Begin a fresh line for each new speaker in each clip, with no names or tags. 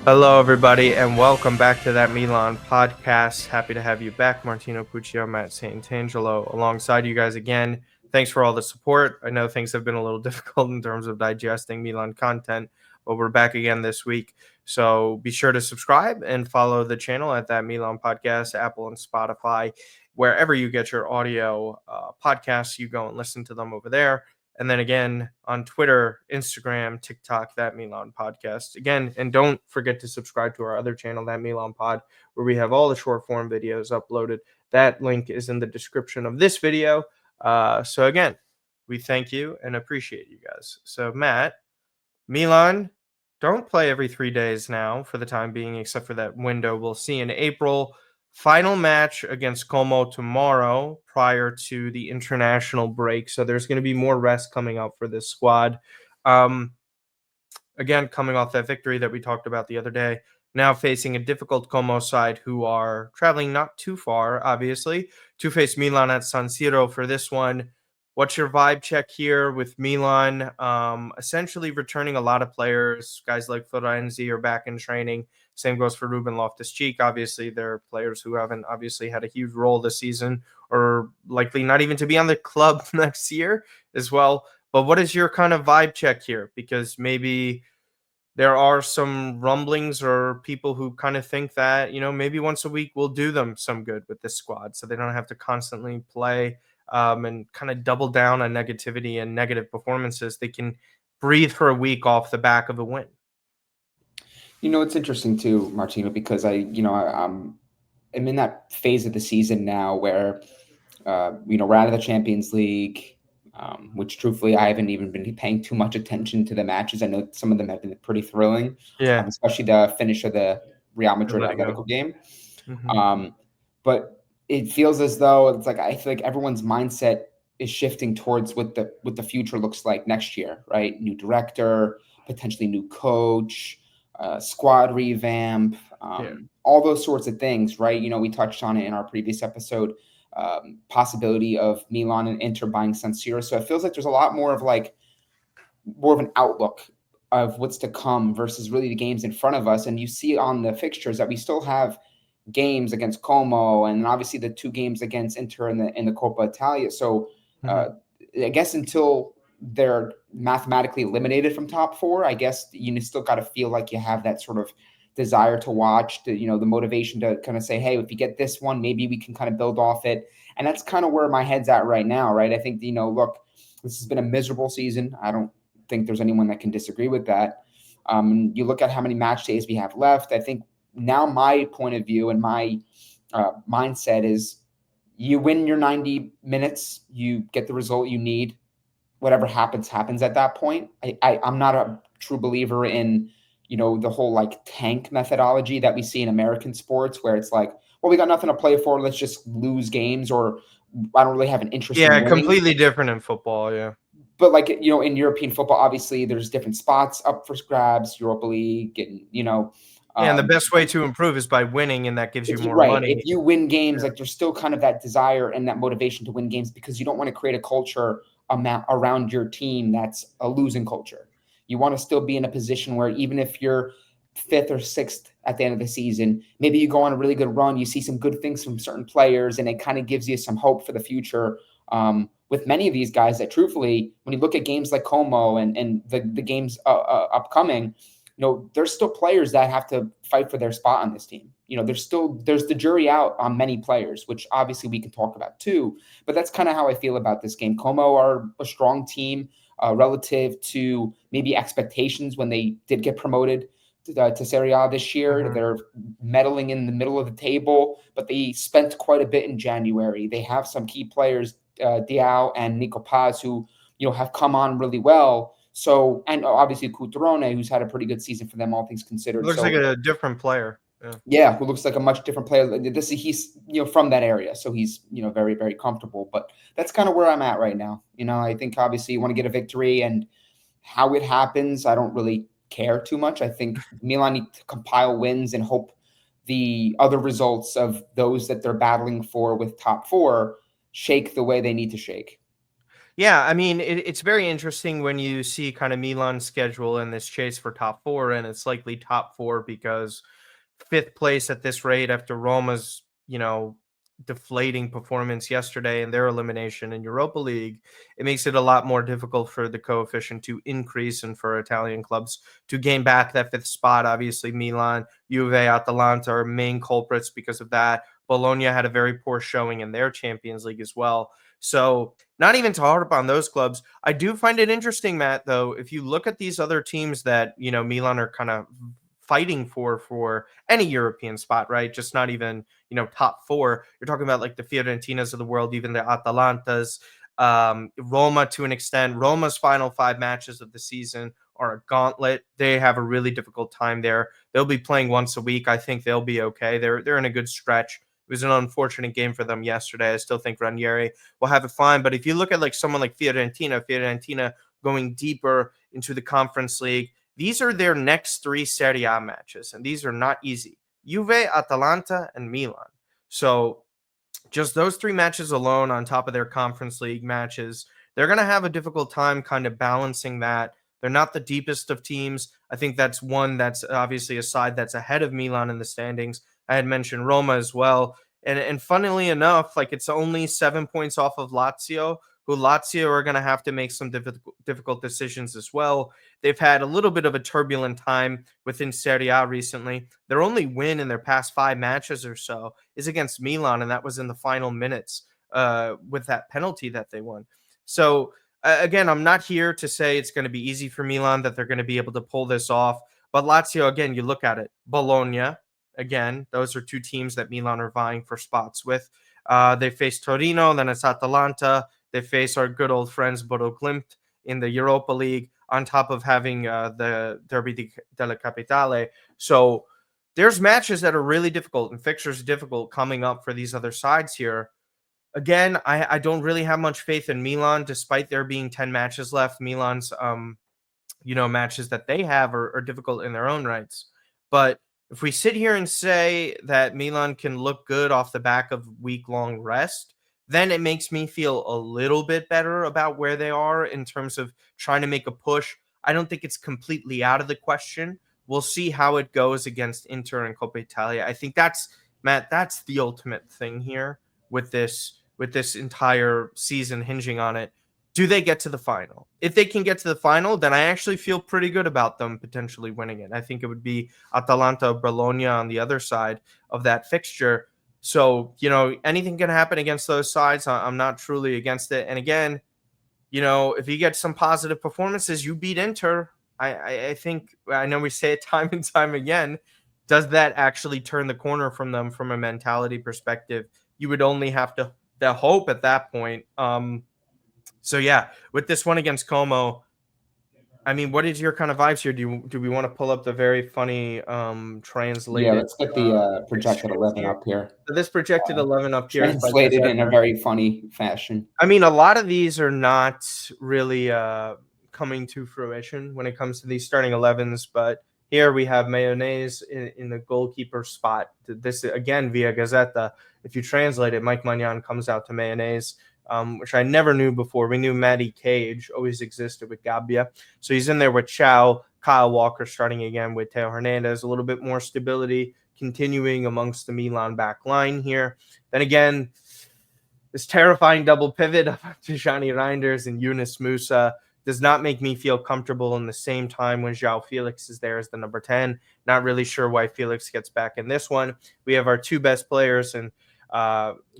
Hello, everybody, and welcome back to that Milan podcast. Happy to have you back, Martino Puccio, Matt Santangelo, alongside you guys again. Thanks for all the support. I know things have been a little difficult in terms of digesting Milan content, but we're back again this week. So be sure to subscribe and follow the channel at that Milan podcast, Apple and Spotify, wherever you get your audio podcasts. You go and listen to them over there. And then again on Twitter, Instagram, TikTok, That Milan Podcast. Again, and don't forget to subscribe to our other channel, That Milan Pod, where we have all the short form videos uploaded. That link is in the description of this video. So again, we thank you and appreciate you guys. So Matt, Milan don't play every 3 days now for the time being, except for that window we'll see in April. Final match against Como tomorrow prior to the international break. So there's going to be more rest coming up for this squad. Again, coming off that victory that we talked about the other day, now facing a difficult Como side who are traveling not too far, obviously, to face Milan at San Siro for this one. What's your vibe check here with Milan? Essentially returning a lot of players. Guys like Florenzi are back in training. Same goes for Ruben Loftus-Cheek. Obviously, there are players who haven't obviously had a huge role this season or likely not even to be on the club next year as well. But what is your kind of vibe check here? Because maybe there are some rumblings or people who kind of think that, maybe once a week we'll do them some good with this squad so they don't have to constantly play and kind of double down on negativity and negative performances. They can breathe for a week off the back of a win.
It's interesting too, Martino, because I'm in that phase of the season now where, we're out of the Champions League, which truthfully, I haven't even been paying too much attention to the matches. I know some of them have been pretty thrilling, especially the finish of the Real Madrid Atletico game.
Mm-hmm.
But it feels as though it's like I feel like everyone's mindset is shifting towards what the future looks like next year, right? New director, potentially new coach, squad revamp, all those sorts of things, right? We touched on it in our previous episode. Possibility of Milan and Inter buying San Siro. So it feels like there's a lot more of an outlook of what's to come versus really the games in front of us. And you see on the fixtures that we still have games against Como and obviously the 2 games against Inter in the Coppa Italia. So I guess until they're mathematically eliminated from top 4, I guess you still got to feel like you have that sort of desire to watch, the motivation to kind of say, hey, if you get this one, maybe we can kind of build off it. And that's kind of where my head's at right now, right? I think, look, this has been a miserable season. I don't think there's anyone that can disagree with that. You look at how many match days we have left. I think now my point of view and my mindset is you win your 90 minutes, you get the result you need. Whatever happens at that point. I'm not a true believer in, the whole tank methodology that we see in American sports where it's like, well, we got nothing to play for. Let's just lose games, or I don't really have an interest in winning.
Completely different in football. Yeah.
But in European football, obviously there's different spots up for grabs, Europa League, and,
and the best way to improve is by winning, and that gives you more money.
If you win games, there's still kind of that desire and that motivation to win games because you don't want to create a culture around your team that's a losing culture. You want to still be in a position where even if you're 5th or 6th at the end of the season, maybe you go on a really good run, you see some good things from certain players, and it kind of gives you some hope for the future. With many of these guys that truthfully, when you look at games like Como and the games upcoming, there's still players that have to fight for their spot on this team. There's the jury out on many players, which obviously we can talk about too. But that's kind of how I feel about this game. Como are a strong team relative to maybe expectations when they did get promoted to Serie A this year. Mm-hmm. They're meddling in the middle of the table, but they spent quite a bit in January. They have some key players, Diao and Nico Paz, who have come on really well. So, and obviously Cutrone, who's had a pretty good season for them, all things considered.
Looks like a different player.
Yeah, who looks like a much different player. He's from that area, so he's very, very comfortable. But that's kind of where I'm at right now. I think obviously you want to get a victory, and how it happens, I don't really care too much. I think Milan need to compile wins and hope the other results of those that they're battling for with top 4 shake the way they need to shake.
Yeah, I mean, it's very interesting when you see kind of Milan's schedule and this chase for top four, and it's likely top four because fifth place at this rate after Roma's, deflating performance yesterday and their elimination in Europa League, it makes it a lot more difficult for the coefficient to increase and for Italian clubs to gain back that fifth spot. Obviously, Milan, Juve, Atalanta are main culprits because of that. Bologna had a very poor showing in their Champions League as well. So, not even to harp on those clubs, I do find it interesting, Matt, though, if you look at these other teams that, Milan are kind of fighting for any European spot, right? Just not even, top four. You're talking about like the Fiorentinas of the world, even the Atalantas, Roma to an extent. Roma's final five matches of the season are a gauntlet. They have a really difficult time there. They'll be playing once a week. I think they'll be okay. They're in a good stretch. It was an unfortunate game for them yesterday. I still think Ranieri will have it fine. But if you look at like someone like Fiorentina going deeper into the Conference League, these are their next three Serie A matches, and these are not easy. Juve, Atalanta, and Milan. So just those three matches alone on top of their Conference League matches, they're going to have a difficult time kind of balancing that. They're not the deepest of teams. I think that's one that's obviously a side that's ahead of Milan in the standings. I had mentioned Roma as well. And funnily enough, like it's only 7 points off of Lazio, who Lazio are going to have to make some difficult decisions as well. They've had a little bit of a turbulent time within Serie A recently. Their only win in their past five matches or so is against Milan, and that was in the final minutes with that penalty that they won. So, again, I'm not here to say it's going to be easy for Milan, that they're going to be able to pull this off. But Lazio, again, you look at it. Bologna, again, those are two teams that Milan are vying for spots with. They face Torino, then it's Atalanta. They face our good old friends Bodo Glimt in the Europa League, on top of having the Derby della Capitale. So there's matches that are really difficult and fixtures difficult coming up for these other sides here. Again, I don't really have much faith in Milan, despite there being 10 matches left. Milan's matches that they have are difficult in their own rights. But if we sit here and say that Milan can look good off the back of week-long rest, then it makes me feel a little bit better about where they are in terms of trying to make a push. I don't think it's completely out of the question. We'll see how it goes against Inter and Coppa Italia. I think that's the ultimate thing here with this entire season hinging on it. Do they get to the final? If they can get to the final, then I actually feel pretty good about them potentially winning it. I think it would be Atalanta or Bologna on the other side of that fixture. So, anything can happen against those sides. I'm not truly against it. And again, if you get some positive performances, you beat Inter. I think, I know we say it time and time again. Does that actually turn the corner from them from a mentality perspective? You would only have to hope at that point. So yeah, with this one against Como, I mean, what is your kind of vibes here? Do we want to pull up the very funny
Yeah,
translated
let's get the projected
fixtures
11
here?
up here.
So this projected 11 up here is by
Translated in a
Gazzetta.
very funny fashion.
I mean, a lot of these are not really coming to fruition when it comes to these starting 11s, but here we have Mayonnaise in the goalkeeper spot. This again via Gazzetta. If you translate it, Mike Magnan comes out to Mayonnaise, which I never knew before. We knew Matty Cage always existed with Gabbia. So he's in there with Chow, Kyle Walker starting again with Theo Hernandez. A little bit more stability continuing amongst the Milan back line here. Then again, this terrifying double pivot of Tijani Reinders and Yunus Musa does not make me feel comfortable in the same time when João Felix is there as the number 10. Not really sure why Felix gets back in this one. We have our two best players in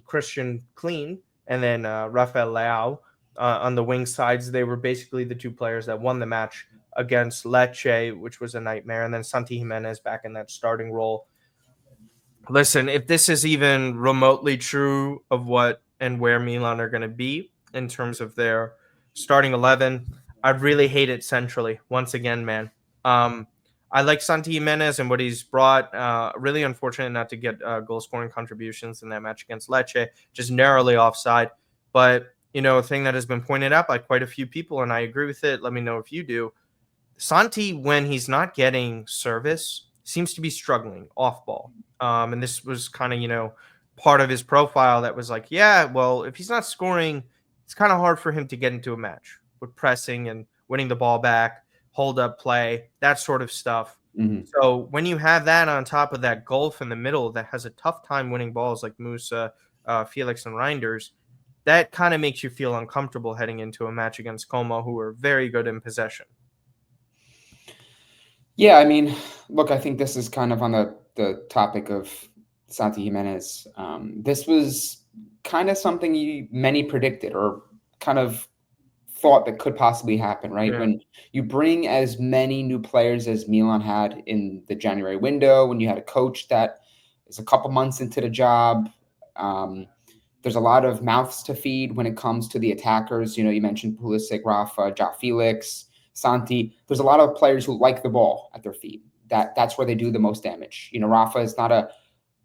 Christian Clean and then Rafael Leao on the wing sides. They were basically the two players that won the match against Lecce, which was a nightmare. And then Santi Jimenez back in that starting role. Listen, if this is even remotely true of what and where Milan are going to be in terms of their starting 11, I'd really hate it centrally. Once again, man. I like Santi Jimenez and what he's brought. Really unfortunate not to get goal scoring contributions in that match against Lecce, just narrowly offside. But, a thing that has been pointed out by quite a few people, and I agree with it. Let me know if you do. Santi, when he's not getting service, seems to be struggling off ball. And this was kind of, part of his profile that was like, yeah, well, if he's not scoring it's kind of hard for him to get into a match with pressing and winning the ball back, hold up play, that sort of stuff.
Mm-hmm.
So when you have that on top of that gulf in the middle that has a tough time winning balls like Musa, Felix, and Reinders, that kind of makes you feel uncomfortable heading into a match against Como, who are very good in possession.
Yeah, I mean, look, I think this is kind of on the topic of Santi Jimenez. This was kind of something many predicted or kind of thought that could possibly happen, right?
Yeah.
When you bring as many new players as Milan had in the January window, when you had a coach that is a couple months into the job, there's a lot of mouths to feed when it comes to the attackers. You mentioned Pulisic, Rafa, Ja Felix, Santi. There's a lot of players who like the ball at their feet. That's where they do the most damage. Rafa is not a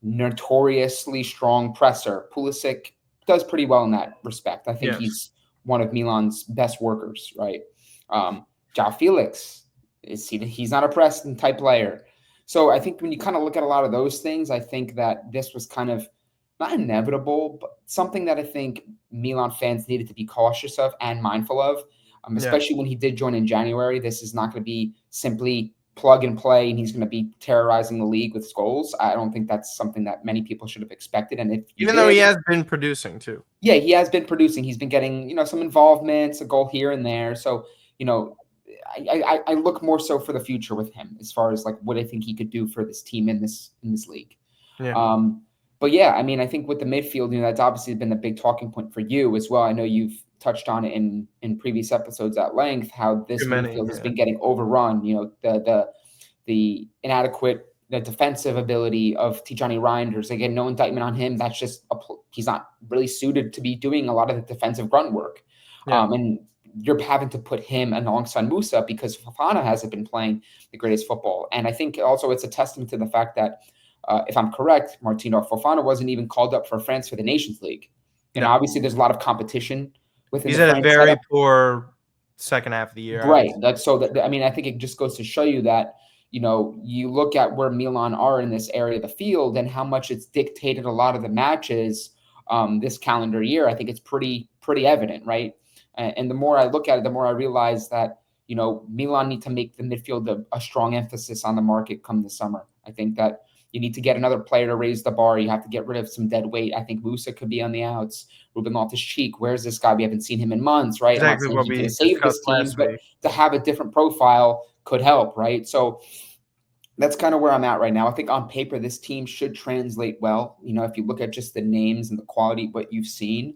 notoriously strong presser. Pulisic does pretty well in that respect. I think he's one of Milan's best workers, right? Ja Felix, he's not a press type player. So I think when you kind of look at a lot of those things, I think that this was kind of not inevitable, but something that I think Milan fans needed to be cautious of and mindful of, especially when he did join in January. This is not going to be simply plug and play and he's going to be terrorizing the league with goals. I don't think that's something that many people should have expected. And
even though he has been producing too.
Yeah, he has been producing. He's been getting, some involvements, a goal here and there. So, I look more so for the future with him as far as like what I think he could do for this team in this league.
Yeah.
But yeah, I mean, I think with the midfield, that's obviously been a big talking point for you as well. I know you've touched on it in previous episodes at length, how this midfield has been getting overrun. The inadequate defensive ability of Tijani Reinders. Again, no indictment on him. That's just he's not really suited to be doing a lot of the defensive grunt work. And you're having to put him alongside Musa because Fofana hasn't been playing the greatest football. And I think also it's a testament to the fact that, if I'm correct, Martino, Fofana wasn't even called up for France for the Nations League. And obviously there's a lot of competition within
He's
the
had
France
a very
setup.
poor second half of the year.
Right. I mean, I think it just goes to show you that, you look at where Milan are in this area of the field and how much it's dictated a lot of the matches this calendar year. I think it's pretty evident, right? And the more I look at it, the more I realize that, Milan need to make the midfield a strong emphasis on the market come the summer. I think that you need to get another player to raise the bar. You have to get rid of some dead weight. I think Musa could be on the outs. Ruben Loftus-Cheek, where's this guy? We haven't seen him in months, right?
Exactly
I'm not
what
saying
we
he's going to save this team,
last
but
week.
to have a different profile could help, right? So that's kind of where I'm at right now. I think on paper, this team should translate well. If you look at just the names and the quality of what you've seen,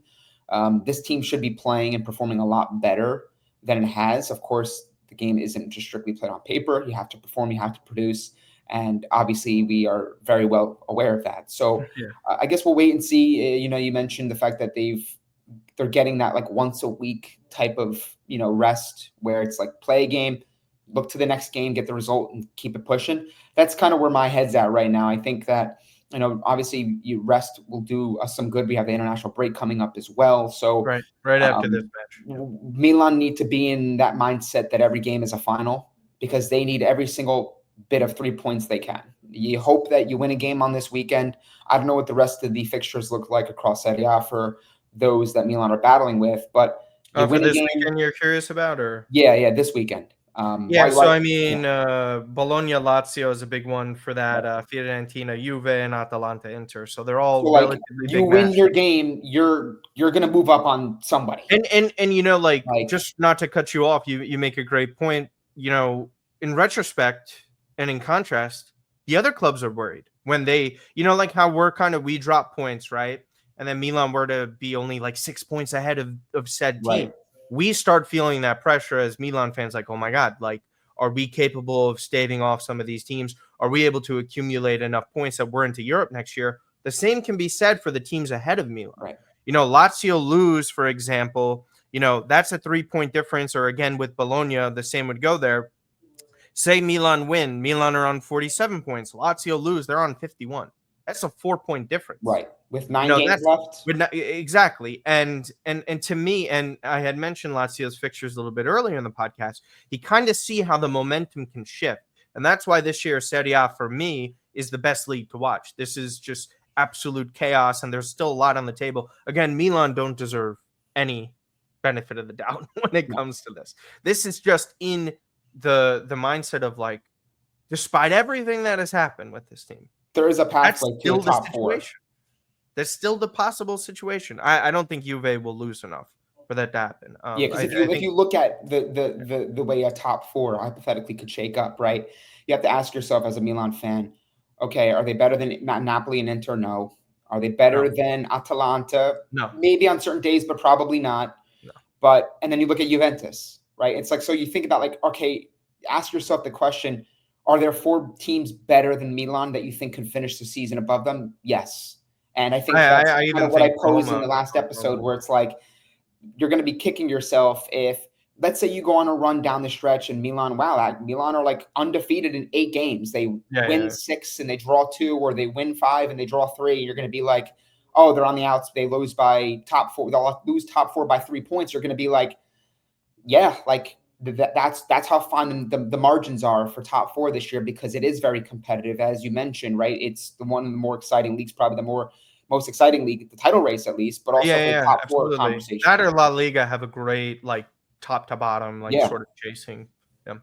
this team should be playing and performing a lot better than it has. Of course, the game isn't just strictly played on paper. You have to perform, you have to produce. And obviously, we are very well aware of that. So I guess we'll wait and see. You mentioned the fact that they're getting that like once a week type of, rest where it's like play a game, look to the next game, get the result and keep it pushing. That's kind of where my head's at right now. I think that, obviously rest will do us some good. We have the international break coming up as well. So
right after this match,
Milan need to be in that mindset that every game is a final because they need every single bit of 3 points they can. You hope that you win a game on this weekend. I don't know what the rest of the fixtures look like across Serie A for those that Milan are battling with, but you win
for
a
this
game.
Weekend you're curious about, or
this weekend.
I mean, Bologna, Lazio is a big one for that. Fiorentina, Juve, and Atalanta, Inter. So they're all relatively big.
You win your game, you're going to move up on somebody.
And just not to cut you off, you make a great point. In retrospect and in contrast, the other clubs are worried when they, like how we drop points, right? And then Milan were to be only like 6 points ahead of said team.
Right.
We start feeling that pressure as Milan fans, like, oh my God, like, are we capable of staving off some of these teams? Are we able to accumulate enough points that we're into Europe next year? The same can be said for the teams ahead of Milan.
Right.
Lazio lose, for example, that's a 3-point difference, or again, with Bologna, the same would go there. Say Milan win, Milan are on 47 points. Lazio lose, they're on 51. That's a 4-point difference.
Right. With 9 games left.
Exactly. And to me, and I had mentioned Lazio's fixtures a little bit earlier in the podcast, you kind of see how the momentum can shift. And that's why this year Serie A for me is the best league to watch. This is just absolute chaos, and there's still a lot on the table. Again, Milan don't deserve any benefit of the doubt when it
No.
comes to this. This is just in the mindset of like, despite everything that has happened with this team,
There is a
that's
pathway to a
still the
top four.
situation. That's still the possible situation. I don't think Juve will lose enough for that to happen.
Yeah, because
I
if
think
you look at the way a top four hypothetically could shake up, right? You have to ask yourself as a Milan fan, okay, are they better than Napoli and Inter? No. Are they better
no,
than Atalanta?
no,
Maybe on certain days, but probably not.
no.
But and then you look at Juventus, right? It's like so you think about like, okay, ask yourself the question: are there four teams better than Milan that you think can finish the season above them? Yes, and I think that's
I
kind
even
of what I
think
posed in
Roma.
the last episode, where it's like you're going to be kicking yourself if, let's say, you go on a run down the stretch and Milan, wow, Milan are like undefeated in 8 games. They win 6 and they draw 2, or they win 5 and they draw 3. You're going to be like, oh, they're on the outs. They lose by top 4. They'll lose top 4 by 3 points. You're going to be like, yeah, like that's how fine the margins are for top 4 this year, because it is very competitive, as you mentioned, right? It's the one of the more exciting leagues, probably the most exciting league, the title race at least, but also for the top 4
Absolutely.
conversation.
That or La Liga have a great like top to bottom, like
Yeah.
sort of chasing them.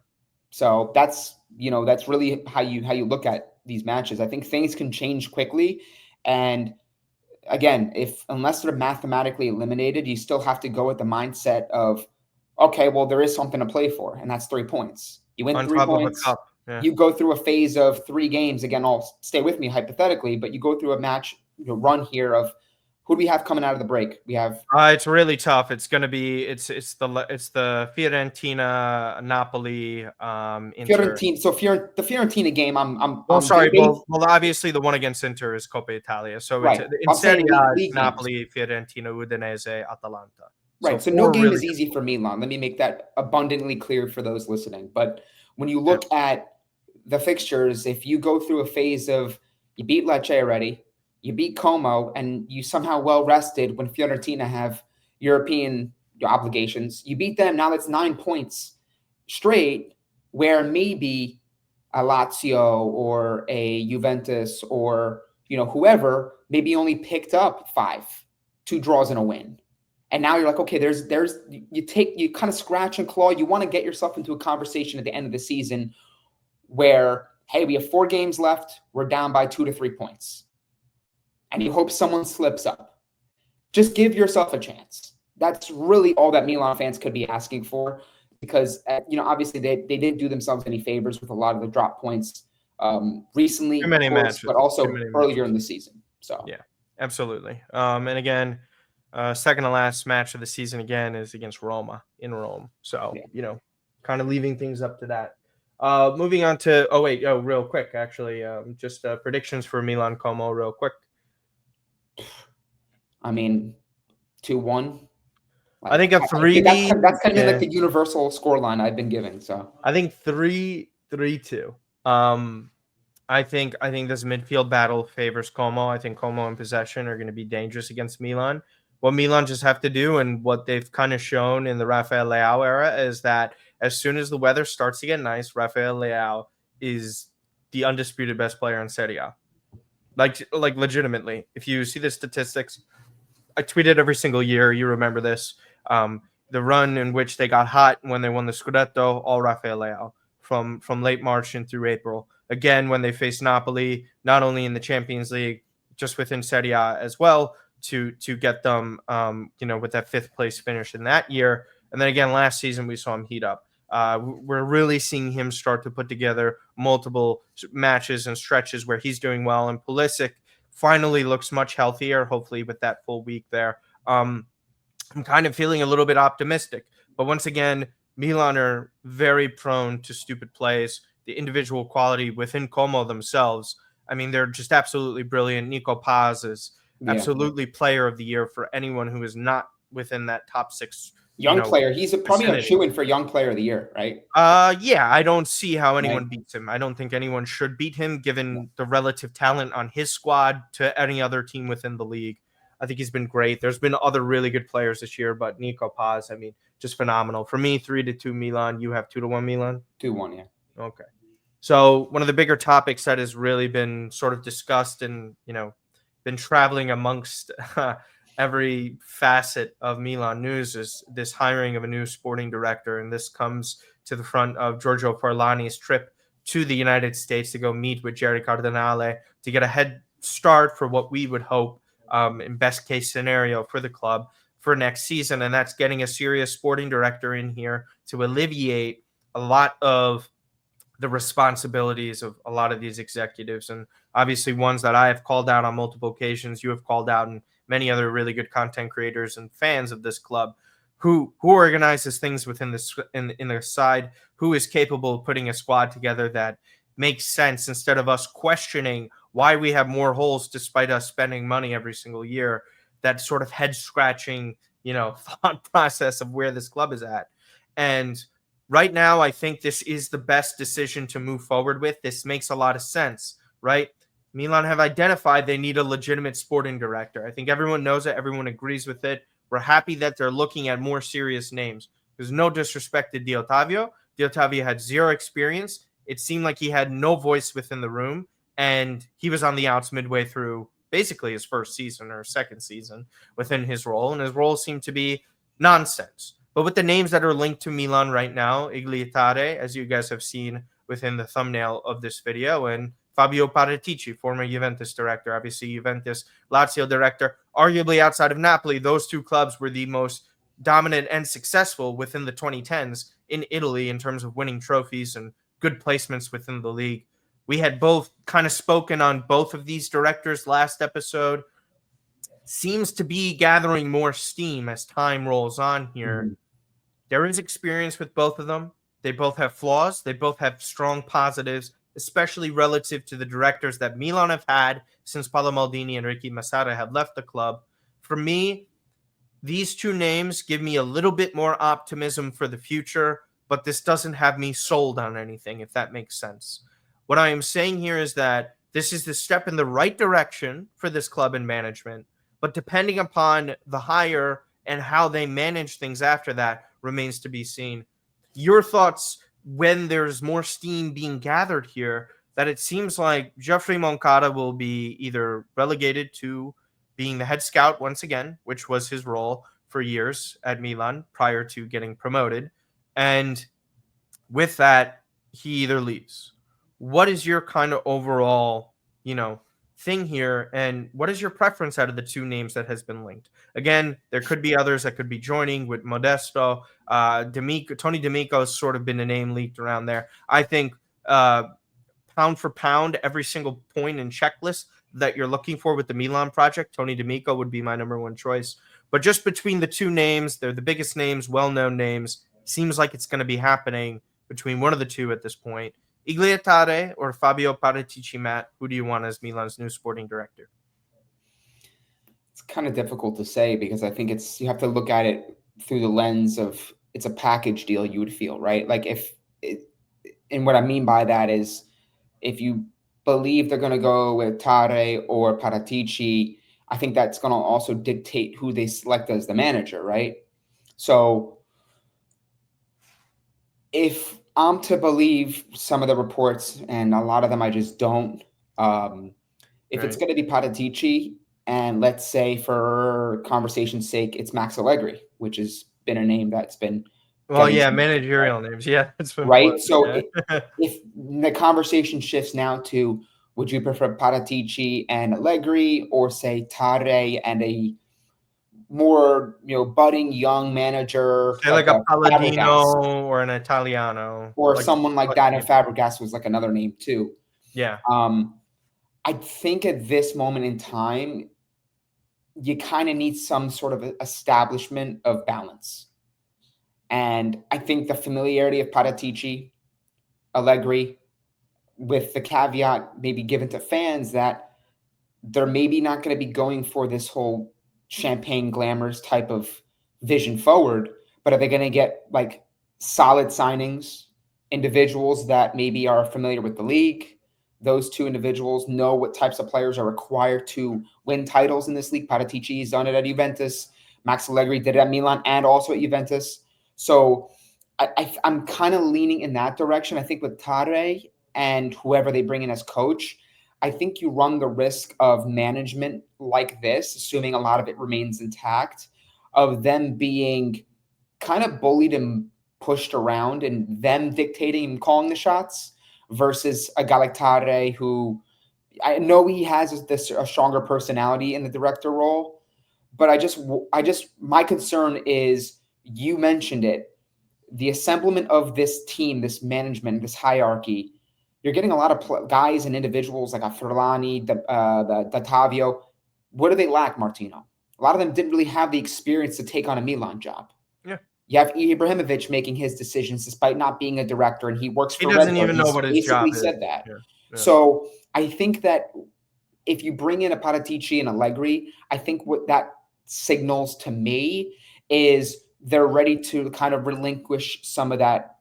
So that's really how you look at these matches. I think things can change quickly, and again, unless they're mathematically eliminated, you still have to go with the mindset of, okay, well, there is something to play for, and that's 3 points. You win
On
3
top of a
points.
cup. Yeah.
You go through a phase of 3 games. Again, I'll stay with me hypothetically, but you go through a match run here of who do we have coming out of the break? We have
It's really tough. It's gonna be it's the Fiorentina, Napoli, Inter.
Fiorentina. So the Fiorentina game,
Well, sorry.
they
Well, obviously the one against Inter is Coppa Italia. So it's
right.
in
I'm saying
Serie A, it's
league games.
Napoli, Fiorentina, Udinese, Atalanta.
Right. So no
4
game
really
is easy for Milan. Let me make that abundantly clear for those listening. But when you
Yeah.
look at the fixtures, if you go through a phase of you beat Lecce already, you beat Como, and you somehow well rested when Fiorentina have European obligations, you beat them. Now that's 9 points straight, where maybe a Lazio or a Juventus or whoever maybe only picked up 5, 2 draws and a win. And now you're like, okay, you kind of scratch and claw. You want to get yourself into a conversation at the end of the season where, hey, we have 4 games left. We're down by 2 to 3 points. And you hope someone slips up. Just give yourself a chance. That's really all that Milan fans could be asking for, because, obviously they didn't do themselves any favors with a lot of the drop points recently,
Too many matches,
but also earlier
matches.
in the season. So
yeah, absolutely. And again, second to last match of the season again is against Roma in Rome. So, kind of leaving things up to that. Moving on to real quick, actually, just predictions for Milan Como real quick.
I mean, 2-1.
I think a 3.
That's kind of like the universal scoreline I've been giving. So
I think 3-2. I think this midfield battle favors Como. I think Como in possession are going to be dangerous against Milan. What Milan just have to do, and what they've kind of shown in the Rafael Leao era, is that as soon as the weather starts to get nice, Rafael Leao is the undisputed best player in Serie A. Like legitimately, if you see the statistics, I tweet it every single year. You remember this. The run in which they got hot when they won the Scudetto, all Rafael Leao from late March and through April. Again, when they faced Napoli, not only in the Champions League, just within Serie A as well, to get them, with that 5th place finish in that year. And then again, last season, we saw him heat up. We're really seeing him start to put together multiple matches and stretches where he's doing well. And Pulisic finally looks much healthier, hopefully with that full week there. I'm kind of feeling a little bit optimistic. But once again, Milan are very prone to stupid plays. The individual quality within Como themselves, I mean, they're just absolutely brilliant. Nico Paz is absolutely player of the year for anyone who is not within that top 6.
Young player. He's probably a shoo-in for young player of the year, right?
Yeah, I don't see how anyone beats him. I don't think anyone should beat him given the relative talent on his squad to any other team within the league. I think he's been great. There's been other really good players this year, but Nico Paz, I mean, just phenomenal. For me, 3-2 Milan. You have 2-1 Milan?
2-1, yeah.
Okay. So one of the bigger topics that has really been sort of discussed and, been traveling amongst every facet of Milan news is this hiring of a new sporting director, and this comes to the front of Giorgio Forlani's trip to the United States to go meet with Jerry Cardinale to get a head start for what we would hope, in best case scenario, for the club for next season, and that's getting a serious sporting director in here to alleviate a lot of the responsibilities of a lot of these executives, and obviously ones that I have called out on multiple occasions, you have called out, and many other really good content creators and fans of this club who organizes things within this in their side, who is capable of putting a squad together that makes sense instead of us questioning why we have more holes despite us spending money every single year. That sort of head scratching, thought process of where this club is at. And right now, I think this is the best decision to move forward with. This makes a lot of sense, right? Milan have identified they need a legitimate sporting director. I think everyone knows it. Everyone agrees with it. We're happy that they're looking at more serious names. There's no disrespect to Di Ottavio. Di Ottavio had zero experience. It seemed like he had no voice within the room, and he was on the outs midway through basically his first season or second season within his role, and his role seemed to be nonsense. But with the names that are linked to Milan right now, Tare, as you guys have seen within the thumbnail of this video, and Fabio Paratici, former Juventus director, obviously Juventus Lazio director, arguably outside of Napoli, those two clubs were the most dominant and successful within the 2010s in Italy in terms of winning trophies and good placements within the league. We had both kind of spoken on both of these directors last episode. Seems to be gathering more steam as time rolls on here.
Mm-hmm.
There is experience with both of them. They both have flaws. They both have strong positives, especially relative to the directors that Milan have had since Paolo Maldini and Ricky Massara have left the club. For me, these two names give me a little bit more optimism for the future, but this doesn't have me sold on anything, if that makes sense. What I am saying here is that this is the step in the right direction for this club and management, but depending upon the hire and how they manage things after that remains to be seen. Your thoughts when there's more steam being gathered here, that it seems like Geoffrey Moncada will be either relegated to being the head scout once again, which was his role for years at Milan prior to getting promoted. And with that, he either leaves. What is your kind of overall, thing here? And what is your preference out of the two names that has been linked? Again, there could be others that could be joining with Modesto. Tony D'Amico has sort of been a name leaked around there. I think pound for pound, every single point and checklist that you're looking for with the Milan project, Tony D'Amico would be my number one choice. But just between the two names, they're the biggest names, well-known names. Seems like it's going to be happening between one of the two at this point. Tare or Fabio Paratici, Matt, who do you want as Milan's new sporting director?
It's kind of difficult to say because I think you have to look at it through the lens of it's a package deal, you would feel, right? Like and what I mean by that is if you believe they're going to go with Tare or Paratici, I think that's going to also dictate who they select as the manager, right? So if I'm to believe some of the reports, and a lot of them I just don't, if it's going to be Paratici, and let's say for conversation's sake, it's Max Allegri, which has been a name that's been
managerial names. Yeah, that's
right. So
yeah.
if the conversation shifts now to would you prefer Paratici and Allegri, or say Tare and a more budding young manager
Say like a Palladino
Fabregas,
or an Italiano,
or someone like that? And Fabregas was like another name too.
Yeah.
I think at this moment in time, you kind of need some sort of establishment of balance. And I think the familiarity of Paratici, Allegri, with the caveat maybe given to fans that they're maybe not going to be going for this whole champagne glamours type of vision forward, but are they going to get like solid signings, individuals that maybe are familiar with the league? Those two individuals know what types of players are required to win titles in this league. Paratici has done it at Juventus. Max Allegri did it at Milan and also at Juventus. So I'm kind of leaning in that direction. I think with Tare and whoever they bring in as coach, I think you run the risk of management like this, assuming a lot of it remains intact, of them being kind of bullied and pushed around and them dictating and calling the shots versus a guy like Tare who I know he has a stronger personality in the director role, but my concern is you mentioned it, the assemblement of this team, this management, this hierarchy. You're getting a lot of guys and individuals like a Furlani, the Tavio. What do they lack, Martino? A lot of them didn't really have the experience to take on a Milan job.
Yeah.
You have Ibrahimovic making his decisions despite not being a director, and he works
He
for Red
doesn't
Bull.
even know
He's
what his
basically
job is.
said that.
Yeah. Yeah.
So I think that if you bring in a Paratici and Allegri, I think what that signals to me is they're ready to kind of relinquish some of that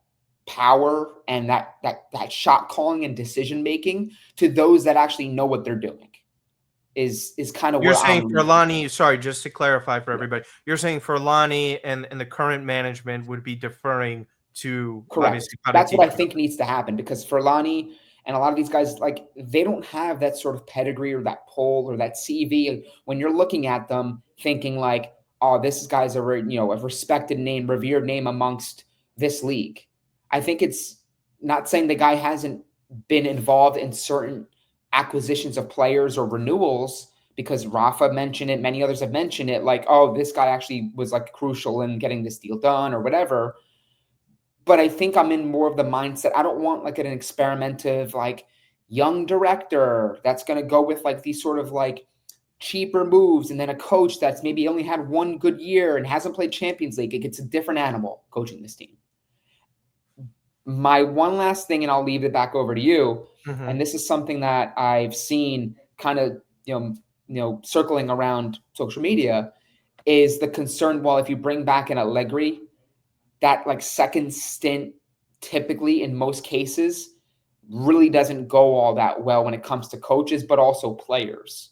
power and that shot calling and decision making to those that actually know what they're doing. Is kind of
You're
where
saying
I'm
Furlani, sorry, just to clarify for everybody, you're saying Furlani and the current management would be deferring to
correct.
obviously
That's what I
Paratici.
think needs to happen because Furlani and a lot of these guys, like, they don't have that sort of pedigree or that pull or that CV. When you're looking at them, thinking like, "Oh, this guy's a respected name, revered name amongst this league." I think it's not saying the guy hasn't been involved in certain acquisitions of players or renewals because Rafa mentioned it, many others have mentioned it, like, "Oh, this guy actually was like crucial in getting this deal done" or whatever. But I think I'm in more of the mindset. I don't want like an experimentative, like young director that's going to go with like these sort of like cheaper moves and then a coach that's maybe only had one good year and hasn't played Champions League. It's a different animal coaching this team. My one last thing, and I'll leave it back over to you.
Mm-hmm.
And this is something that I've seen kind of, circling around social media is the concern. Well, if you bring back an Allegri, that like second stint typically in most cases really doesn't go all that well when it comes to coaches, but also players.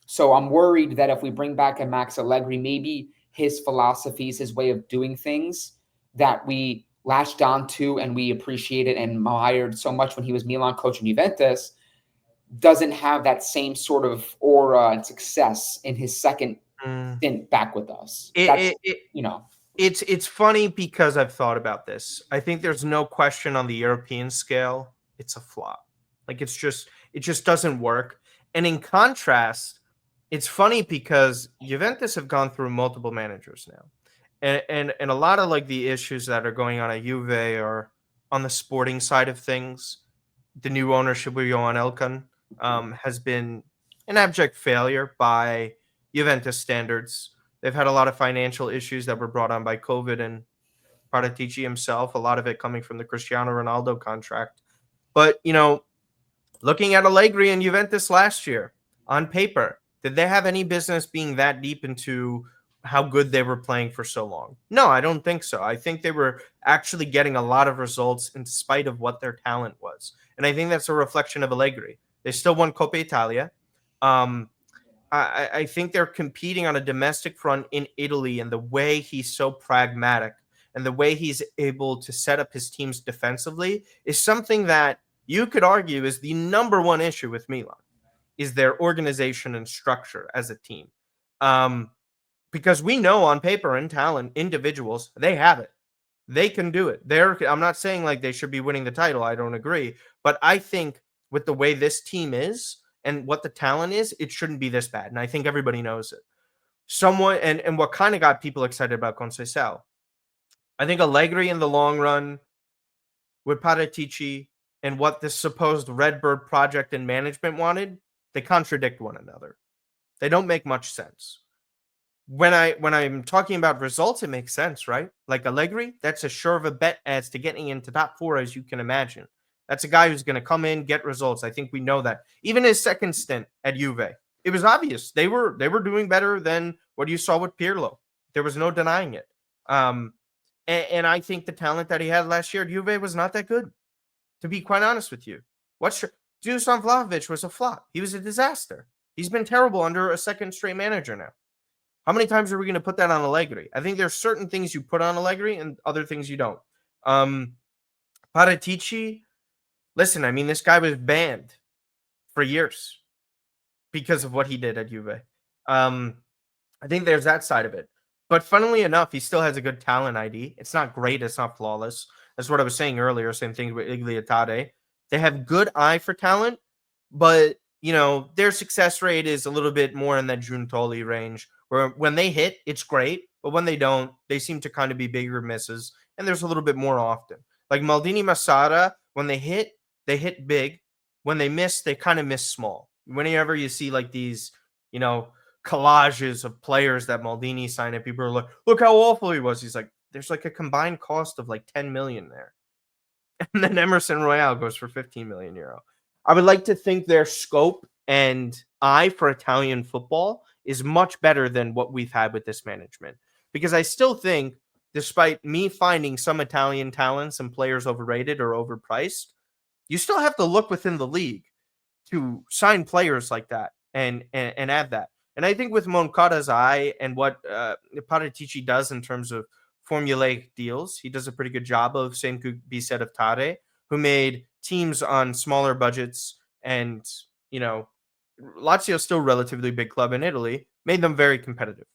So I'm worried that if we bring back a Max Allegri, maybe his philosophies, his way of doing things that we latched on to and we appreciated and admired so much when he was Milan coach in Juventus doesn't have that same sort of aura and success in his second stint back with us.
It's funny because I've thought about this. I think there's no question on the European scale, it's a flop. Like it just doesn't work. And in contrast, it's funny because Juventus have gone through multiple managers now. And a lot of like the issues that are going on at Juve are on the sporting side of things. The new ownership with Johan Elkan has been an abject failure by Juventus standards. They've had a lot of financial issues that were brought on by COVID and Paratici himself, a lot of it coming from the Cristiano Ronaldo contract. But, looking at Allegri and Juventus last year, on paper, did they have any business being that deep into how good they were playing for so long? No, I don't think so. I think they were actually getting a lot of results in spite of what their talent was. And I think that's a reflection of Allegri. They still won Coppa Italia. I think they're competing on a domestic front in Italy, and the way he's so pragmatic and the way he's able to set up his teams defensively is something that you could argue is the number one issue with Milan, is their organization and structure as a team. Because we know on paper and talent, individuals, they have it. They can do it. I'm not saying like they should be winning the title. I don't agree. But I think with the way this team is and what the talent is, it shouldn't be this bad. And I think everybody knows it. And what kind of got people excited about Conceição, I think Allegri in the long run with Paratici and what this supposed Redbird project and management wanted, they contradict one another. They don't make much sense. When I'm talking about results, it makes sense, right? Like Allegri, that's as sure of a bet as to getting into top four as you can imagine. That's a guy who's going to come in, get results. I think we know that. Even his second stint at Juve, it was obvious they were doing better than what you saw with Pirlo. There was no denying it. And I think the talent that he had last year at Juve was not that good, to be quite honest with you. Dusan Vlahovic was a flop. He was a disaster. He's been terrible under a second straight manager now. How many times are we going to put that on Allegri? I think there's certain things you put on Allegri and other things you don't. Paratici, listen, I mean, this guy was banned for years because of what he did at Juve. I think there's that side of it. But funnily enough, he still has a good talent ID. It's not great. It's not flawless. That's what I was saying earlier. Same thing with Tare. They have good eye for talent, but their success rate is a little bit more in that Giuntoli range, where when they hit, it's great, but when they don't, they seem to kind of be bigger misses, and there's a little bit more often. Like Maldini Masada, when they hit big. When they miss, they kind of miss small. Whenever you see like these, collages of players that Maldini signed, and people are like, "Look how awful he was." He's like, "There's like a combined cost of like 10 million there," and then Emerson Royale goes for 15 million euro. I would like to think their scope and eye for Italian football is much better than what we've had with this management, because I still think, despite me finding some Italian talents and players overrated or overpriced, you still have to look within the league to sign players like that and add that. And I think with Moncada's eye and what Paratici does in terms of formulaic deals, he does a pretty good job of. Same could be said of Tare, who made teams on smaller budgets, and Lazio, still relatively big club in Italy, made them very competitive.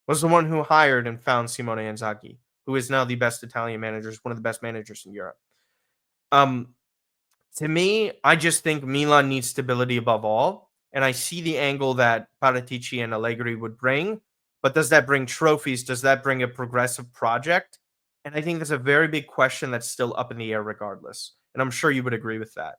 Was the one who hired and found Simone Inzaghi, who is now the best Italian manager, one of the best managers in Europe. To me, I just think Milan needs stability above all. And I see the angle that Paratici and Allegri would bring. But does that bring trophies? Does that bring a progressive project? And I think there's a very big question that's still up in the air regardless. And I'm sure you would agree with that.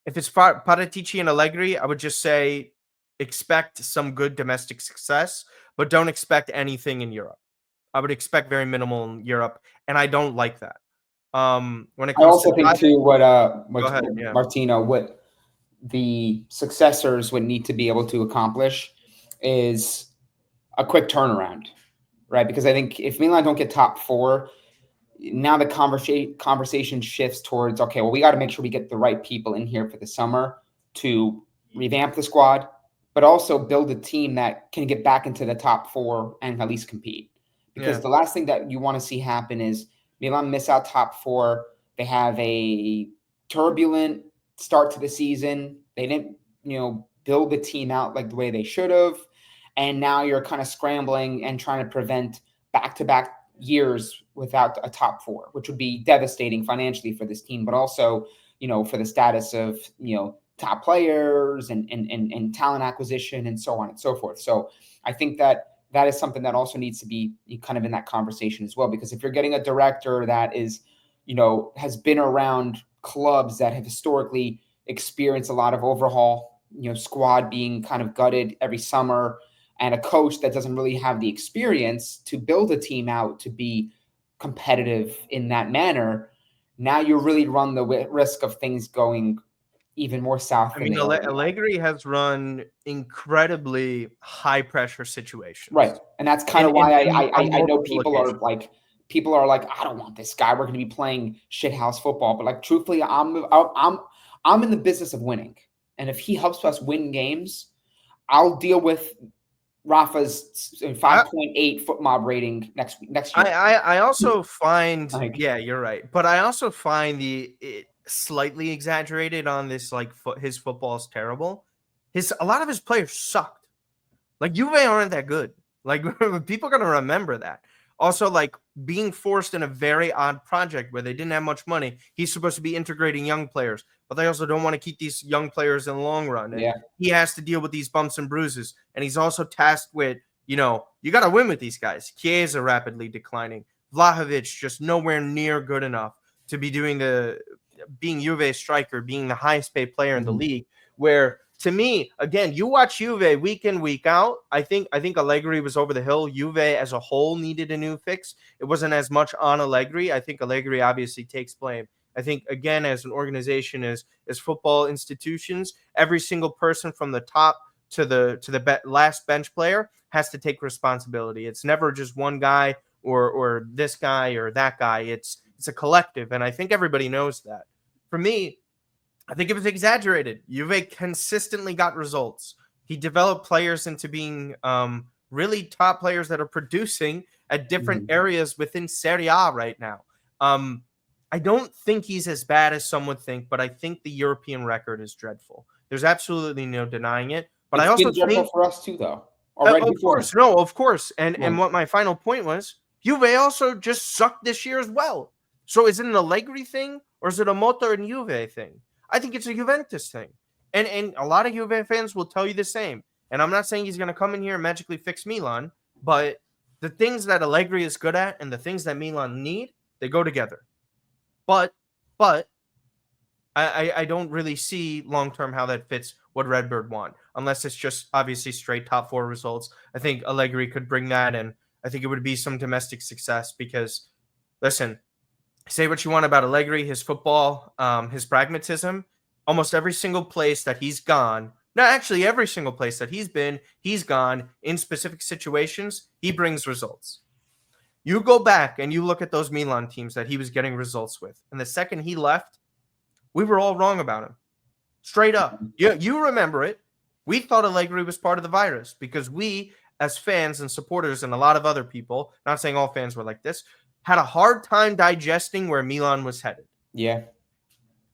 If it's Paratici and Allegri, I would just say expect some good domestic success, but don't expect anything in Europe. I would expect very minimal in Europe, and I don't like that. When it
I
comes to
also think too what
go ahead, yeah.
Martino, what the successors would need to be able to accomplish is a quick turnaround, right? Because I think if Milan don't get top four, now the conversation shifts towards, okay, well, we got to make sure we get the right people in here for the summer to revamp the squad, but also build a team that can get back into the top four and at least compete. Because the last thing that you want to see happen is Milan miss out top four. They have a turbulent start to the season. They didn't, build the team out like the way they should have. And now you're kind of scrambling and trying to prevent back-to-back years without a top four, which would be devastating financially for this team, but also, for the status of, top players and talent acquisition and so on and so forth. So I think that is something that also needs to be kind of in that conversation as well, because if you're getting a director that is, has been around clubs that have historically experienced a lot of overhaul, squad being kind of gutted every summer, and a coach that doesn't really have the experience to build a team out to be competitive in that manner, now you really run the risk of things going even more south than they already are.
Allegri has run incredibly high pressure situations.
Right. And that's kind of why I know people are like, I don't want this guy. We're going to be playing shithouse football. But like, truthfully, I'm in the business of winning. And if he helps us win games, I'll deal with Rafa's 5.8 foot mob rating next year.
I also find, you're right. But I also find it slightly exaggerated on this, like his football is terrible. A lot of his players sucked. Like Juve aren't that good. Like people are going to remember that. Also, like being forced in a very odd project where they didn't have much money. He's supposed to be integrating young players, but they also don't want to keep these young players in the long run. And he has to deal with these bumps and bruises. And he's also tasked with, you got to win with these guys. Chiesa rapidly declining. Vlahovic just nowhere near good enough to be being Juve's striker, being the highest paid player in the league, where to me, again, you watch Juve week in, week out. I think Allegri was over the hill. Juve as a whole needed a new fix. It wasn't as much on Allegri. I think Allegri obviously takes blame. I think, again, as an organization, as football institutions, every single person from the top to the last bench player has to take responsibility. It's never just one guy or this guy or that guy. It's a collective, and I think everybody knows that. For me, I think it was exaggerated. Juve consistently got results. He developed players into being really top players that are producing at different areas within Serie A right now. I don't think he's as bad as some would think, but I think the European record is dreadful. There's absolutely no denying it. But I
It's
also
been dreadful
think,
for us too, though. Already
of
before him.
course, no, of course. And
Right.
what my final point was, Juve also just sucked this year as well. So is it an Allegri thing or is it a Motta and Juve thing? I think it's a Juventus thing. And a lot of Juve fans will tell you the same. And I'm not saying he's going to come in here and magically fix Milan, but the things that Allegri is good at and the things that Milan need, they go together. But I don't really see long term how that fits what Redbird want, unless it's just obviously straight top four results. I think Allegri could bring that, and I think it would be some domestic success because, listen, say what you want about Allegri, his football, his pragmatism. Almost every single place that he's gone, no, actually every single place that he's gone in specific situations, he brings results. You go back and you look at those Milan teams that he was getting results with, and the second he left, we were all wrong about him. Straight up. You remember it. We thought Allegri was part of the virus because we, as fans and supporters and a lot of other people, not saying all fans were like this, had a hard time digesting where Milan was headed.
Yeah.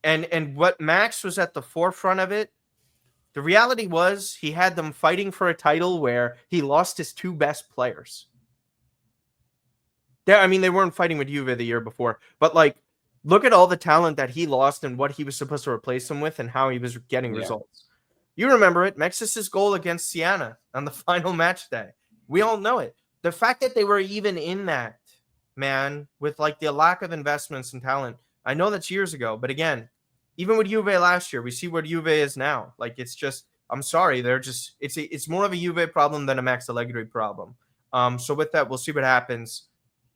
And what Max was at the forefront of it, the reality was he had them fighting for a title where he lost his two best players. I mean, they weren't fighting with Juve the year before, but like, look at all the talent that he lost and what he was supposed to replace him with and how he was getting results. You remember it. Mexis' goal against Siena on the final match day. We all know it. The fact that they were even in that, man, with like the lack of investments and talent, I know that's years ago, but again, even with Juve last year, we see where Juve is now. Like, it's just, I'm sorry, they're just, it's more of a Juve problem than a Max Allegri problem. So with that, we'll see what happens.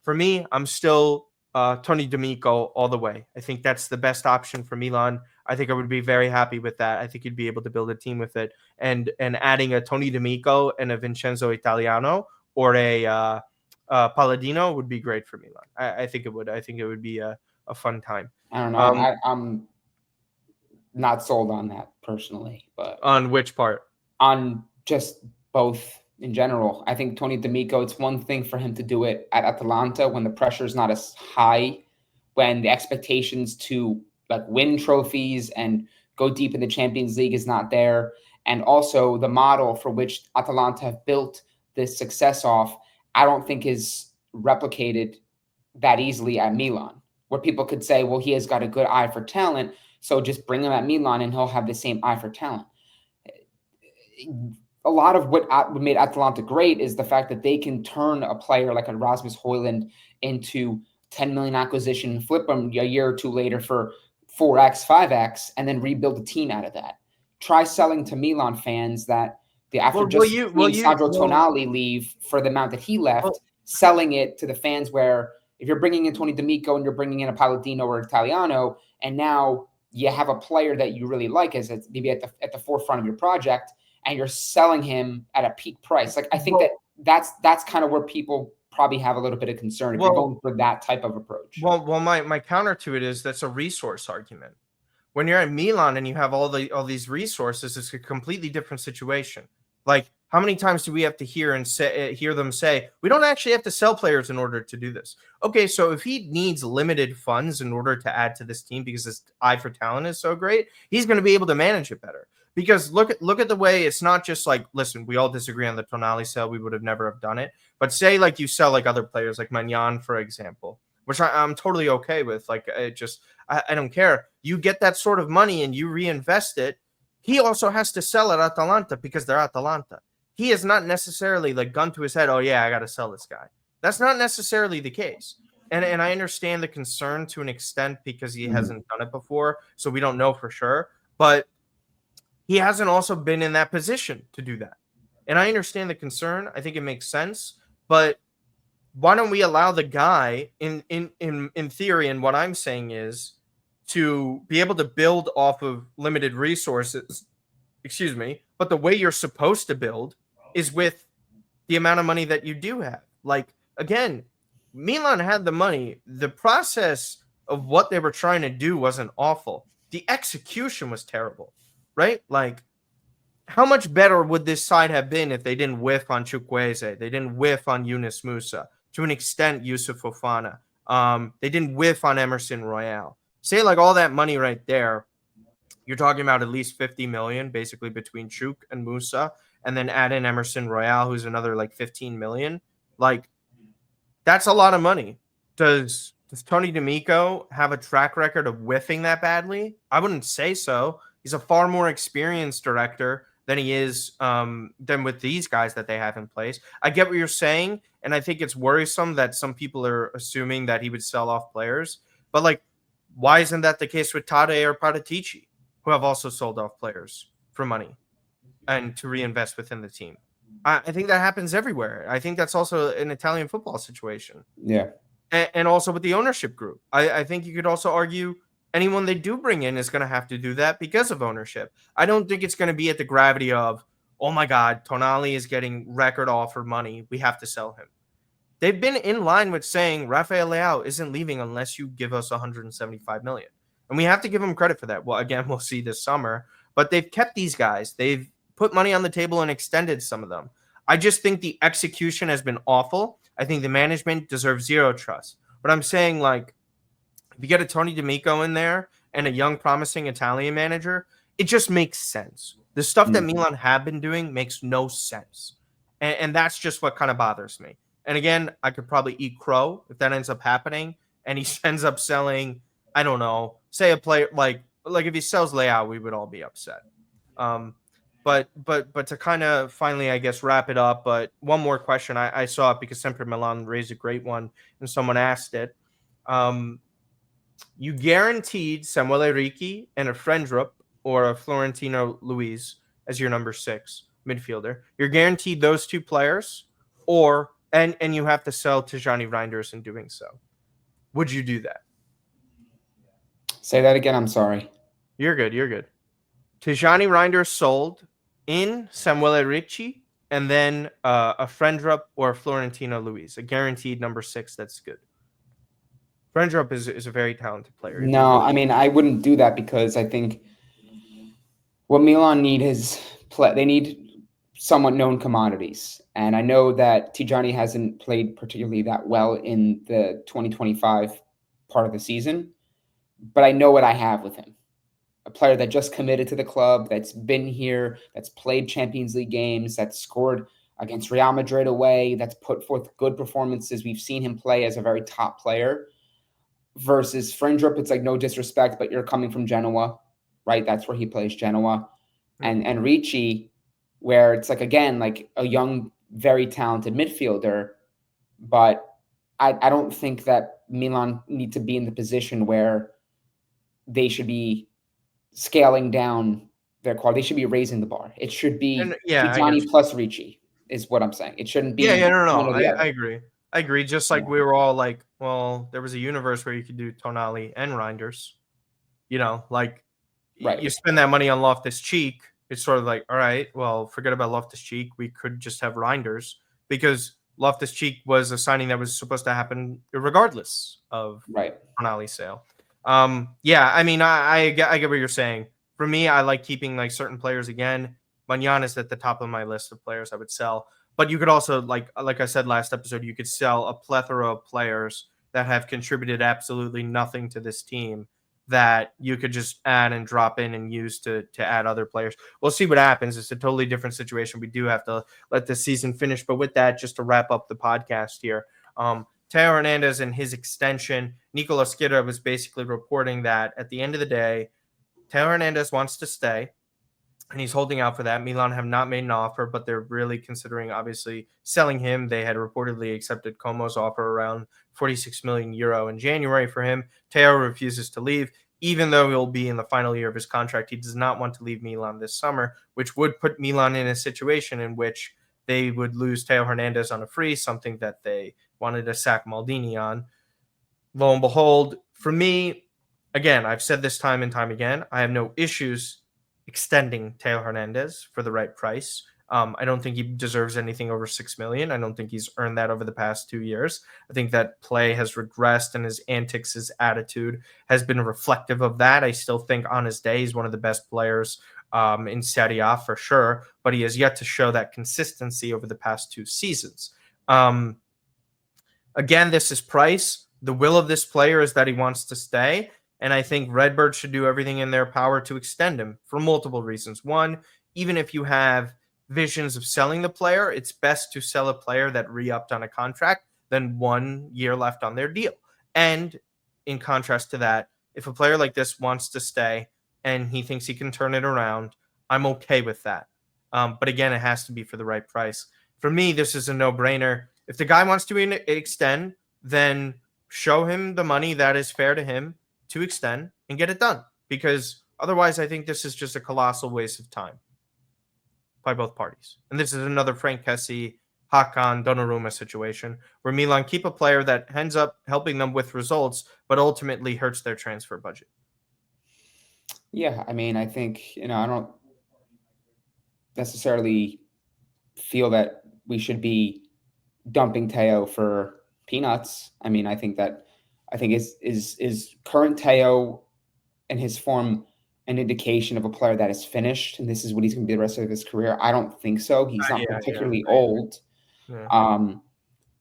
For me, I'm still Tony D'Amico all the way. I think that's the best option for Milan. I think I would be very happy with that. I think you'd be able to build a team with it. And adding a Tony D'Amico and a Vincenzo Italiano or a Palladino would be great for Milan. I think it would. I think it would be a fun time.
I don't know. I'm not sold on that personally, but
on which part?
On just both in general. I think Tony D'Amico, it's one thing for him to do it at Atalanta when the pressure is not as high, when the expectations to like win trophies and go deep in the Champions League is not there. And also the model for which Atalanta have built this success off, I don't think is replicated that easily at Milan, where people could say, well, he has got a good eye for talent, so just bring him at Milan and he'll have the same eye for talent. A lot of what made Atalanta great is the fact that they can turn a player like a Rasmus Højlund into 10 million acquisition and flip him a year or two later for 4x, 5x, and then rebuild a team out of that. Try selling to Milan fans that after Sandro Tonali leave for the amount that he left, selling it to the fans where if you're bringing in Tony D'Amico and you're bringing in a Palladino or Italiano, and now you have a player that you really like as maybe at the forefront of your project, and you're selling him at a peak price. Like, I think that's kind of where people probably have a little bit of concern if you're going for that type of approach.
Well, my counter to it is that's a resource argument. When you're at Milan and you have all these resources, it's a completely different situation. Like, how many times do we have to hear them say, we don't actually have to sell players in order to do this? Okay, so if he needs limited funds in order to add to this team because his eye for talent is so great, he's going to be able to manage it better. Because look at the way it's not just like, listen, we all disagree on the Tonali sale. We would have never have done it. But say like you sell like other players like Magnan, for example, which I'm totally okay with. Like, I don't care. You get that sort of money and you reinvest it. He also has to sell at Atalanta because they're Atalanta. He is not necessarily like gun to his head, oh yeah, I got to sell this guy. That's not necessarily the case. And I understand the concern to an extent because he hasn't done it before, so we don't know for sure. But he hasn't also been in that position to do that. And I understand the concern. I think it makes sense. But why don't we allow the guy in theory, and what I'm saying is to be able to build off of limited resources, but the way you're supposed to build is with the amount of money that you do have. Like, again, Milan had the money. The process of what they were trying to do wasn't awful. The execution was terrible, right? Like, how much better would this side have been if they didn't whiff on Chukwueze? They didn't whiff on Yunus Musa. To an extent, Yusuf Fofana. They didn't whiff on Emerson Royale. Say like all that money right there, you're talking about at least 50 million basically between Chuk and Musa, and then add in Emerson Royale, who's another like 15 million. Like, that's a lot of money. Does Tony D'Amico have a track record of whiffing that badly? I wouldn't say so. He's a far more experienced director than he is than with these guys that they have in place. I get what you're saying, and I think it's worrisome that some people are assuming that he would sell off players. But like, why isn't that the case with Tare or Paratici, who have also sold off players for money and to reinvest within the team? I think that happens everywhere. I think that's also an Italian football situation.
Yeah.
And also with the ownership group. I think you could also argue anyone they do bring in is going to have to do that because of ownership. I don't think it's going to be at the gravity of, oh my God, Tonali is getting record offer money. We have to sell him. They've been in line with saying Rafael Leao isn't leaving unless you give us 175 million. And we have to give them credit for that. Well, again, we'll see this summer. But they've kept these guys. They've put money on the table and extended some of them. I just think the execution has been awful. I think the management deserves zero trust. But I'm saying, like, if you get a Tony D'Amico in there and a young, promising Italian manager, it just makes sense. The stuff that Milan have been doing makes no sense. And that's just what kind of bothers me. And again, I could probably eat crow if that ends up happening. And he ends up selling, I don't know, say a player like if he sells Leao, we would all be upset. But to kind of finally, I guess, wrap it up. But one more question. I saw it because Sempre Milan raised a great one and someone asked it. You guaranteed Samuel Enrique and a Frendrup or a Florentino Luis as your number 6 midfielder. You're guaranteed those two players, and you have to sell Tijani Reinders in doing so. Would you do that?
Say that again. I'm sorry.
You're good. Tijani Reinders sold in Samuel Enrique and then a Frendrup or a Florentino Luis, a guaranteed number 6 that's good. Frendrup is a very talented player.
No, I mean, I wouldn't do that because I think what Milan need is they need somewhat known commodities. And I know that Tijani hasn't played particularly that well in the 2025 part of the season, but I know what I have with him. A player that just committed to the club, that's been here, that's played Champions League games, that's scored against Real Madrid away, that's put forth good performances. We've seen him play as a very top player. Versus Frendrup, it's like no disrespect, but you're coming from Genoa, right? That's where he plays, Genoa. And Ricci, where it's like, again, like a young, very talented midfielder. But I don't think that Milan need to be in the position where they should be scaling down their quality. They should be raising the bar. It should be Tijani plus Ricci is what I'm saying. It shouldn't be.
No. I agree. Just like we were all like, well, there was a universe where you could do Tonali and Reinders. You know, like you spend that money on Loftus-Cheek. It's sort of like, all right, well, forget about Loftus-Cheek. We could just have Reinders because Loftus-Cheek was a signing that was supposed to happen regardless of Tonali's sale. I mean, I get what you're saying. For me, I like keeping like certain players again. Magnan is at the top of my list of players I would sell. But you could also, like I said last episode, you could sell a plethora of players that have contributed absolutely nothing to this team that you could just add and drop in and use to add other players. We'll see what happens. It's a totally different situation. We do have to let the season finish. But with that, just to wrap up the podcast here, Theo Hernandez and his extension, Nicola Skidda was basically reporting that at the end of the day, Theo Hernandez wants to stay. And he's holding out for that. Milan have not made an offer, but they're really considering, obviously, selling him. They had reportedly accepted Como's offer around 46 million euro in January for him. Theo refuses to leave, even though he'll be in the final year of his contract. He does not want to leave Milan this summer, which would put Milan in a situation in which they would lose Theo Hernandez on a free, something that they wanted to sack Maldini on. Lo and behold, for me, again, I've said this time and time again, I have no issues extending Theo Hernandez for the right price. I don't think he deserves anything over 6 million. I don't think he's earned that over the past 2 years. I think that play has regressed and his antics, his attitude has been reflective of that. I still think on his day, he's one of the best players in Serie A for sure, but he has yet to show that consistency over the past 2 seasons. Again, this is price. the will of this player is that he wants to stay. And I think Redbird should do everything in their power to extend him for multiple reasons. One, even if you have visions of selling the player, it's best to sell a player that re-upped on a contract than 1 year left on their deal. And in contrast to that, if a player like this wants to stay and he thinks he can turn it around, I'm okay with that. But again, it has to be for the right price. For me, this is a no-brainer. If the guy wants to extend, then show him the money that is fair to him to extend and get it done. Because otherwise, I think this is just a colossal waste of time by both parties. And this is another Frank Kessie, Hakan, Donnarumma situation where Milan keep a player that ends up helping them with results, but ultimately hurts their transfer budget.
Yeah, I mean, I think, I don't necessarily feel that we should be dumping Theo for peanuts. I mean, I think is current Theo and his form an indication of a player that is finished and this is what he's going to be the rest of his career? I don't think so. He's not particularly old.
Yeah.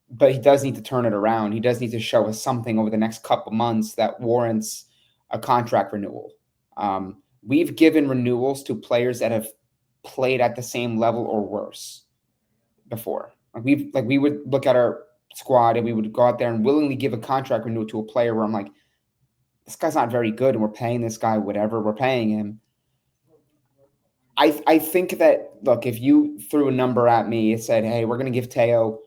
But he does need to turn it around. He does need to show us something over the next couple months that warrants a contract renewal. We've given renewals to players that have played at the same level or worse before. We would look at our squad and we would go out there and willingly give a contract renewal to a player where I'm like, this guy's not very good and we're paying this guy whatever we're paying him. I think that, look, if you threw a number at me and said, hey, we're going to give Theo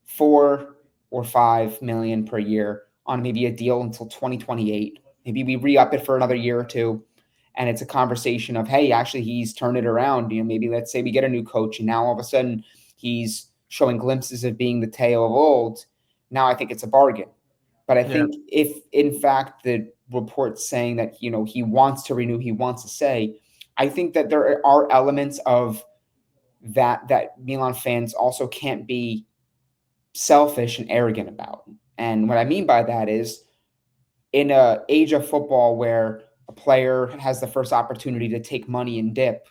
4 or 5 million per year on maybe a deal until 2028, maybe we re-up it for another year or two, and it's a conversation of, hey, actually he's turned it around. Maybe let's say we get a new coach and now all of a sudden he's showing glimpses of being the Theo of old. Now I think it's a bargain. But I think if, in fact, the report's saying that, he wants to renew, he wants to say, I think that there are elements of that Milan fans also can't be selfish and arrogant about. And what I mean by that is, in an age of football where a player has the first opportunity to take money and dip,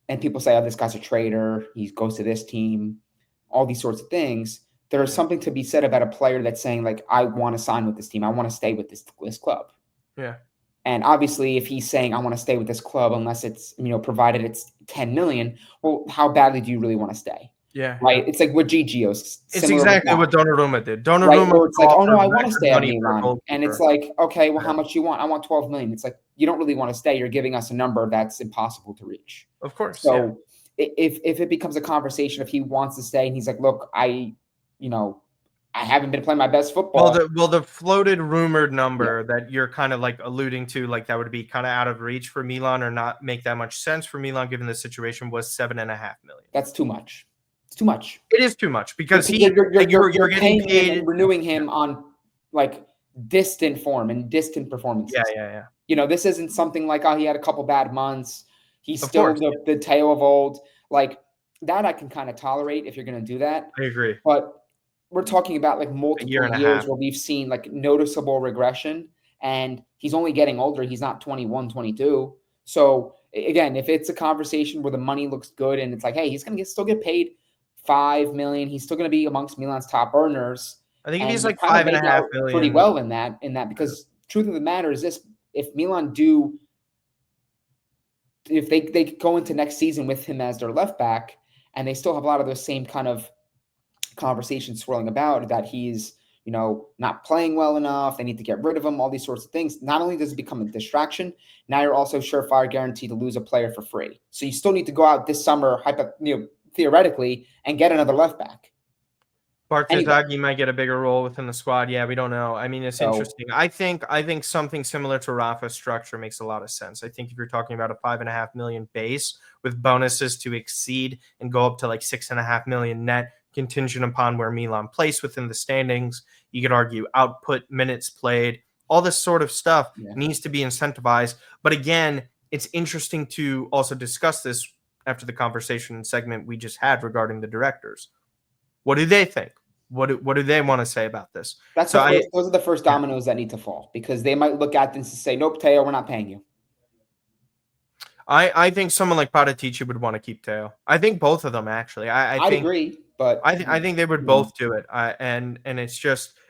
and people say, oh, this guy's a traitor, he goes to this team, all these sorts of things, there is something to be said about a player that's saying, like, I want to sign with this team. I want to stay with this club.
Yeah.
And obviously, if he's saying, I want to stay with this club, unless it's, provided it's 10 million, well, how badly do you really want to stay?
Yeah.
Right. It's like what Gigio's.
It's exactly what Donnarumma did.
Right, where it's like, oh no, I want to stay at Milan. And it's like, okay, well,
Yeah.
how much you want? I want 12 million. It's like, you don't really want to stay. You're giving us a number that's impossible to reach.
Of course.
So if it becomes a conversation, if he wants to stay and he's like, look, I haven't been playing my best football.
Well, the floated rumored number that you're kind of like alluding to, like that would be kind of out of reach for Milan or not make that much sense for Milan given the situation, was 7.5 million.
That's too much. It's too much.
It is too much because
you're getting paid and renewing him on like distant form and distant performances.
Yeah.
This isn't something like, oh, he had a couple bad months. He's still the Theo of old. Like that I can kind of tolerate if you're going to do that.
I agree.
But we're talking about like multiple years where we've seen like noticeable regression, and he's only getting older. He's not 21, 22. So again, if it's a conversation where the money looks good and it's like, hey, he's going to still get paid 5 million. He's still going to be amongst Milan's top earners.
I think if he's like 5.5 million,
pretty well in that, because truth of the matter is this: if Milan if they go into next season with him as their left back, and they still have a lot of those same kind of conversations swirling about that he's not playing well enough, they need to get rid of him, all these sorts of things. Not only does it become a distraction, now you're also surefire guaranteed to lose a player for free. So you still need to go out this summer, theoretically, and get another left back.
Paratici might get a bigger role within the squad. Yeah, we don't know. I mean, it's interesting. I think something similar to Rafa's structure makes a lot of sense. I think if you're talking about a 5.5 million base with bonuses to exceed and go up to like 6.5 million net, contingent upon where Milan plays within the standings, you could argue output, minutes played, all this sort of stuff needs to be incentivized. But again, it's interesting to also discuss this after the conversation segment we just had regarding the directors. What do they think? What do they want to say about this?
Those are the first dominoes that need to fall, because they might look at this and say, nope, Theo, we're not paying you.
I think someone like Paratici would want to keep Theo. I think both of them, actually. I think,
agree, but
I think they would both do it. And it's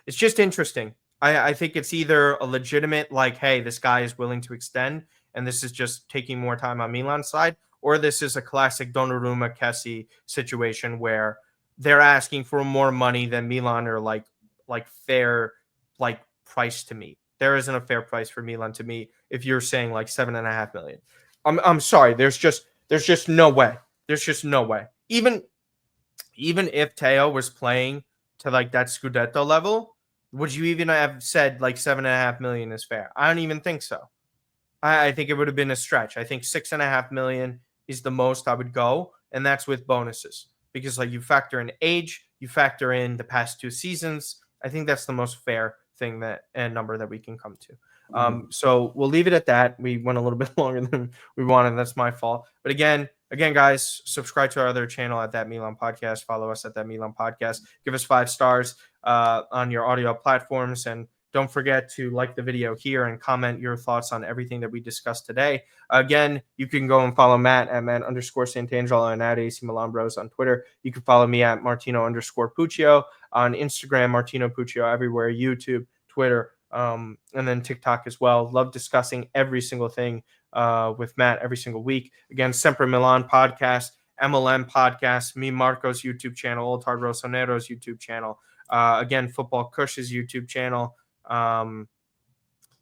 it's just interesting. I think it's either a legitimate, like, hey, this guy is willing to extend, and this is just taking more time on Milan's side, or this is a classic Donnarumma Kessie situation where they're asking for more money than Milan are like fair like price to me. There isn't a fair price for Milan to me if you're saying like 7.5 million. I'm sorry. There's just no way. There's just no way. Even if Theo was playing to like that Scudetto level, would you even have said like 7.5 million is fair? I don't even think so. I think it would have been a stretch. I think 6.5 million is the most I would go, and that's with bonuses because like you factor in age, you factor in the past 2 seasons. I think that's the most fair thing that and number that we can come to. So we'll leave it at that. We went a little bit longer than we wanted. That's my fault. But again, guys, subscribe to our other channel at That Milan Podcast. Follow us at That Milan Podcast. Give us 5 stars on your audio platforms, and don't forget to like the video here and comment your thoughts on everything that we discussed today. Again, you can go and follow Matt at Matt_Santangelo and at AC Milan Bros on Twitter. You can follow me at Martino_Puccio on Instagram, Martino Puccio everywhere, YouTube, Twitter, and then TikTok as well. Love discussing every single thing with Matt every single week. Again, Sempre Milan podcast, MLM podcast, me Marco's YouTube channel, Old Hard Rossonero's YouTube channel. Again, Football Cush's YouTube channel.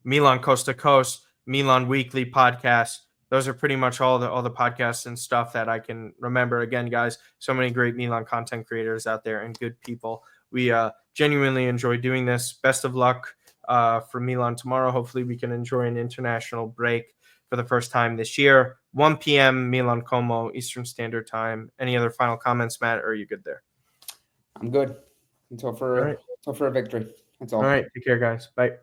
Milan Coast to Coast, Milan Weekly podcast. Those are pretty much all the podcasts and stuff that I can remember. Again, guys, so many great Milan content creators out there and good people. We genuinely enjoy doing this. Best of luck for Milan tomorrow. Hopefully we can enjoy an international break for the first time this year. 1 p.m. Milan Como, Eastern Standard Time. Any other final comments, Matt, or are you good there?
I'm good. Until for a victory. That's all.
All right. Take care, guys. Bye.